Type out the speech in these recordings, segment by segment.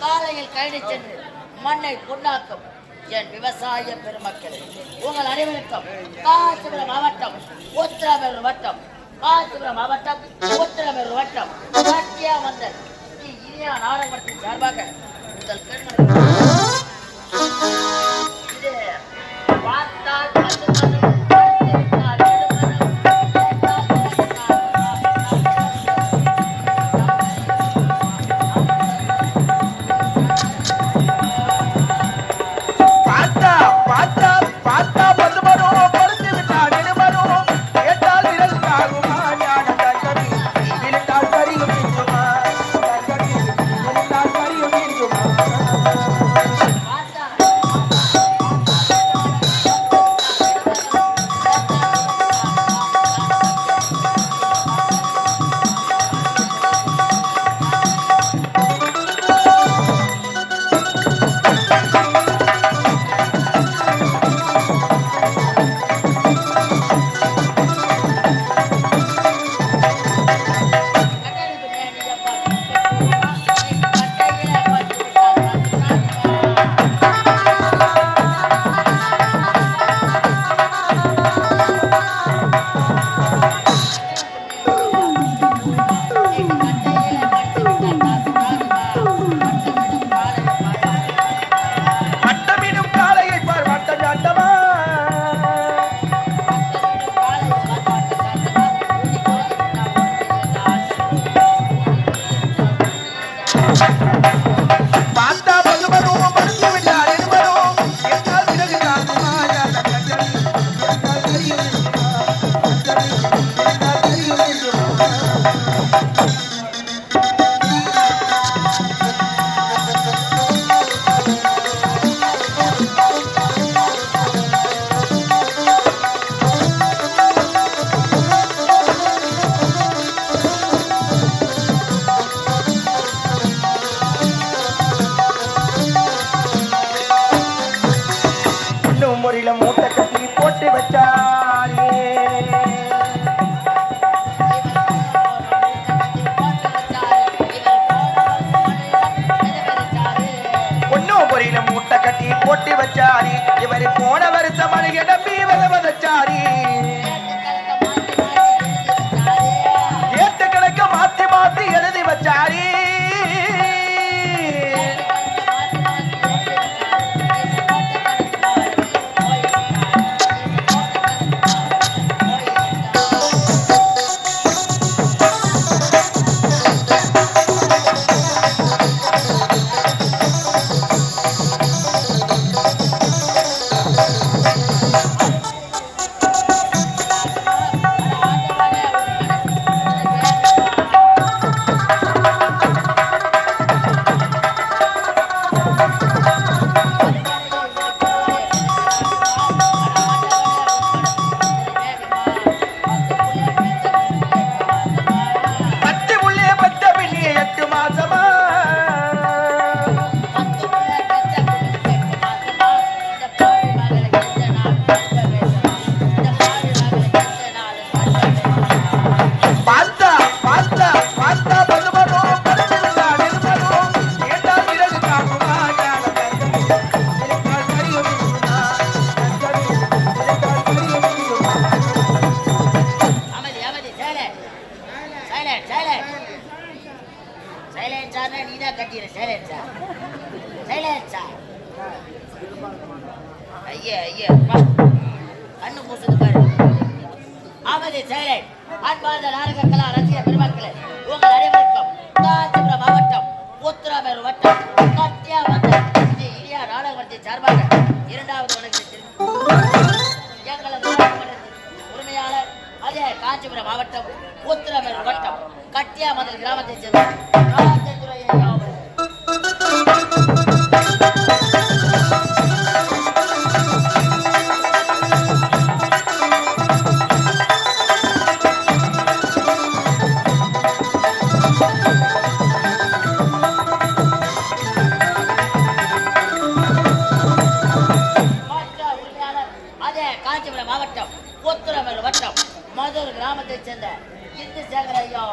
காலையில் கைது சென்று மண்ணை பொன்னாக்கும் என் விவசாய பெருமக்களே, உங்கள் அனைவருக்கும் காஞ்சிபுரம் மாவட்டம் உத்திரமேரூர் வட்டம் சத்தியா வந்த இனியா நாடகத்தின் சார்பாக உங்கள் இது பார்த்தால் மூட்டை கட்டி போட்டு வச்சாரே, பொண்ணும் பொரியில மூட்டை கட்டி போட்டு வச்சாரி, இவரு போன வருஷம் அழுக நம்பி வதச்சாரி, ஏட்டு கணக்க மாத்தி மாத்தி எழுதி வச்சாரி. மாவட்டம் உத்திரமேரூர் வட்டம் சத்தியா வந்த இனியா நாடகத்தின் சார்பாக இரண்டாவது வணக்கத்தில் எங்களது உரிமையாளர் அதே காஞ்சிபுரம் மாவட்டம் உத்திரமேரூர் வட்டம் கட்டியாமதல் கிராமத்தைச் சேர்ந்த மாவட்டம் உத்திரமேரூர் வட்டம் மதுரை கிராமத்தைச் சேர்ந்த இந்து சேகர் ஐயா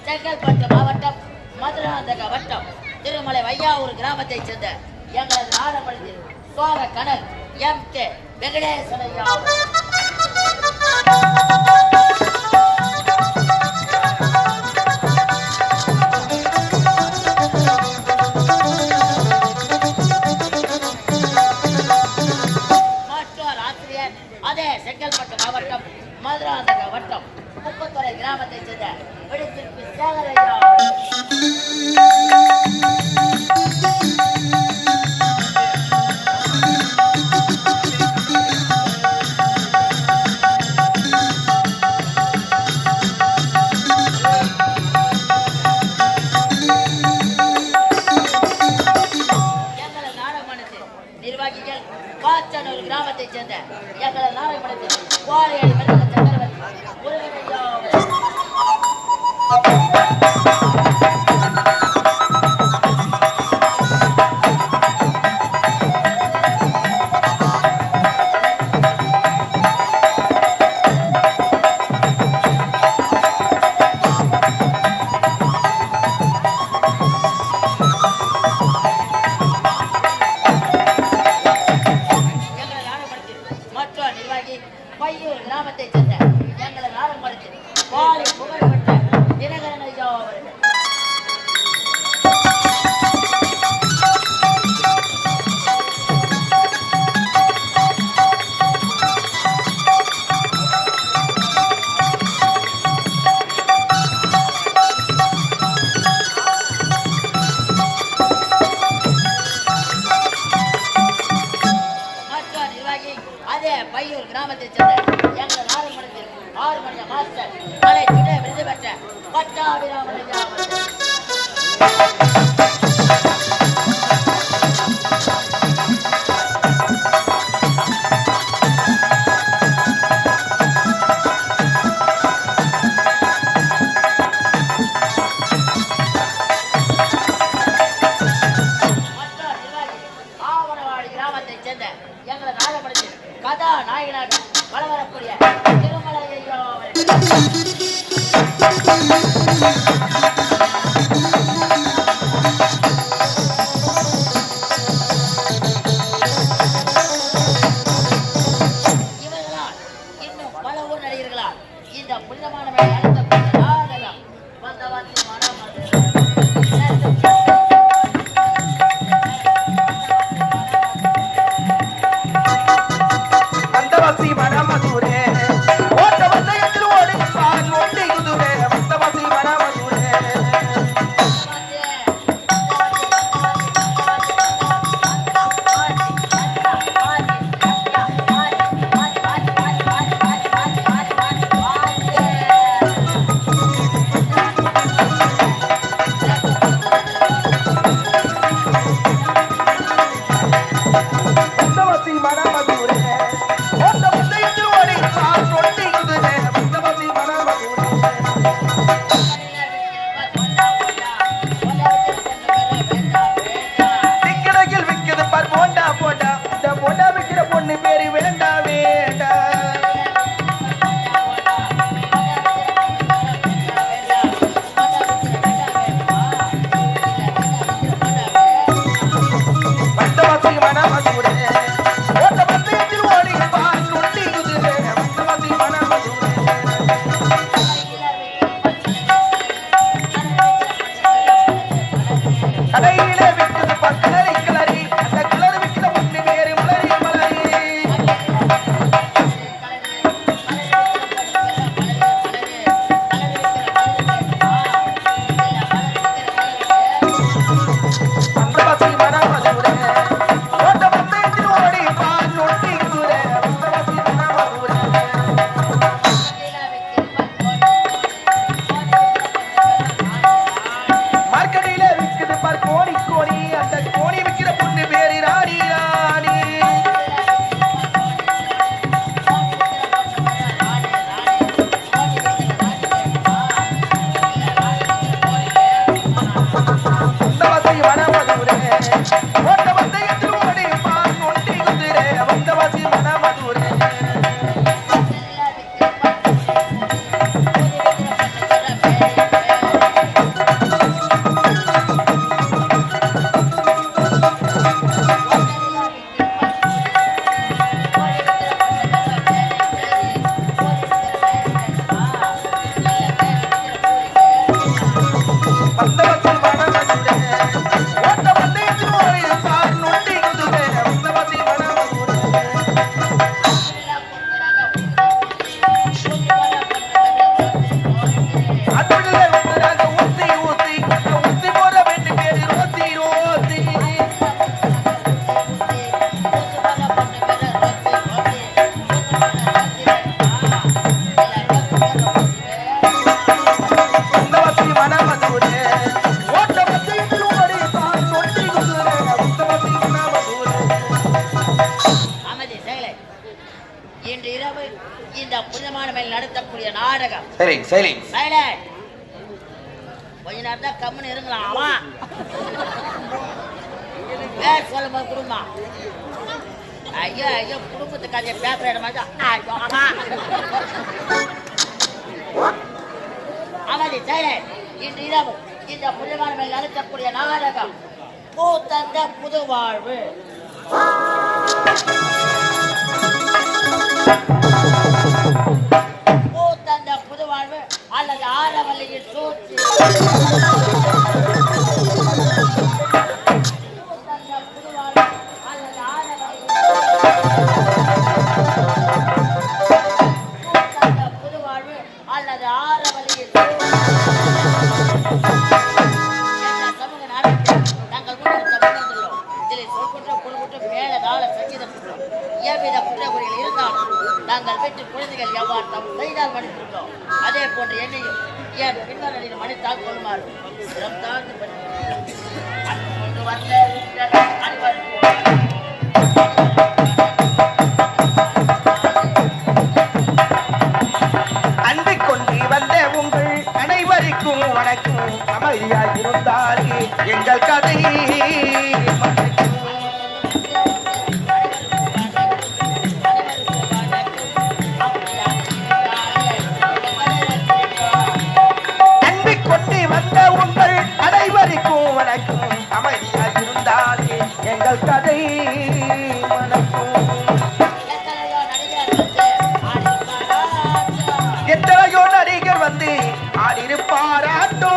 செங்கல்பட்டு மாவட்டம் மதுராந்தக வட்டம் திருமலை வையாவூர் கிராமத்தைச் சேர்ந்த எங்களது நாடகத்தில் சோக கணல் M.K. வெங்கடேசன் ஐயா மற்றொரு ஆசிரியர் அதே செங்கல்பட்டு மாவட்டம் மதுராந்தக வட்டம் முப்பத்துறை கிராமத்தைச் சேர்ந்த விடுத்திற்கு சேகர் ஐயா நிர்வாகிகள் பாச்சனூர் கிராமத்தைச் சேர்ந்த எங்களது நாடகத்தில் வாழையடி மருந்த சக்கரவர்த்தி முருகனையா பையூர் கிராமத்தைச் சேர்ந்த எங்களது நாடகத்தில் வாழை புகழ்பெற்ற தினகரன் ஐயா அவர்கள் அதே பையூர் கிராமத்தைச் சேர்ந்த எங்கள் நாடகத்தில் 6 மணி மாஸ்டர் கலை துணை விருது பெற்ற பட்டாபிராமன் ஐயா ஆவணவாடி கிராமத்தைச் சேர்ந்த எங்களது நாடகத்தில் கதாநாயகனாக வளவரக்கூடிய திருமலை ஐயா இவர்களால் இன்னும் பல ஊர் நடிகர்களால் இந்த புனிதமான நாடகம் வந்தவாசி மனம் இன்று இரவு இந்த புனிதமான மேல் நடத்தக்கூடிய நாடகம். சரி சரி. சைலண்ட். கொஞ்ச நேரம் தான் கம்முன்னு இருங்களாம். அவன் பேர் சொல்லும் போது குடும்பமா ஐயோ ஐயோ குடும்பத்து கதையை பேசுற இடமா அமைதி. சைலண்ட். இன்று இரவு இந்த புனிதமான மேல் நடத்தக்கூடிய நாடகம் பூத்தந்த புது வாழ்வு. பூத்தந்த புது வாழ்வு அல்லது ஆரவல்லியின் சூழ்ச்சி. பூத்தந்த புது வாழ்வு அல்லது ஆரவல்லியின் பூத்தந்த புது வாழ்வு அல்லது ஆரவல்லியின் சமூக நாடகத்தில் நாங்கள் முன்னெடுத்துள்ளோம். இதில் சொற்குற்றம் பொருள்குற்றம் மேலதாள சங்கீத குற்றம் எவ்வித குற்றக்குறைகள் இருந்தாலும் நாங்கள் வீட்டு குழந்தைகள் எவ்வாறு தம் செய்தால் மன்னித்துள்ளோம் அதே போன்று என்னையும் என் பின்னணியில் மன்னித்தால் கொள்ளுமாறு சிறந்தாழ்ந்து அன்பை கொண்டு வந்த உங்கள் அனைவருக்கும் வணக்கம். அமைதியாக இருந்தாலே எங்கள் கதை கதை எத்தனையோ நடிகர் வந்து ஆடிருப்பாராட்டோ.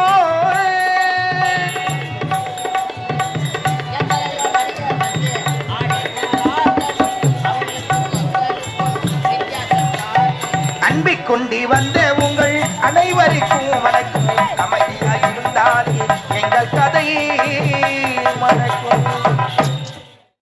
அன்பிக் கொண்டு வந்த உங்கள் அனைவருக்கும் வணக்கம். அமைதி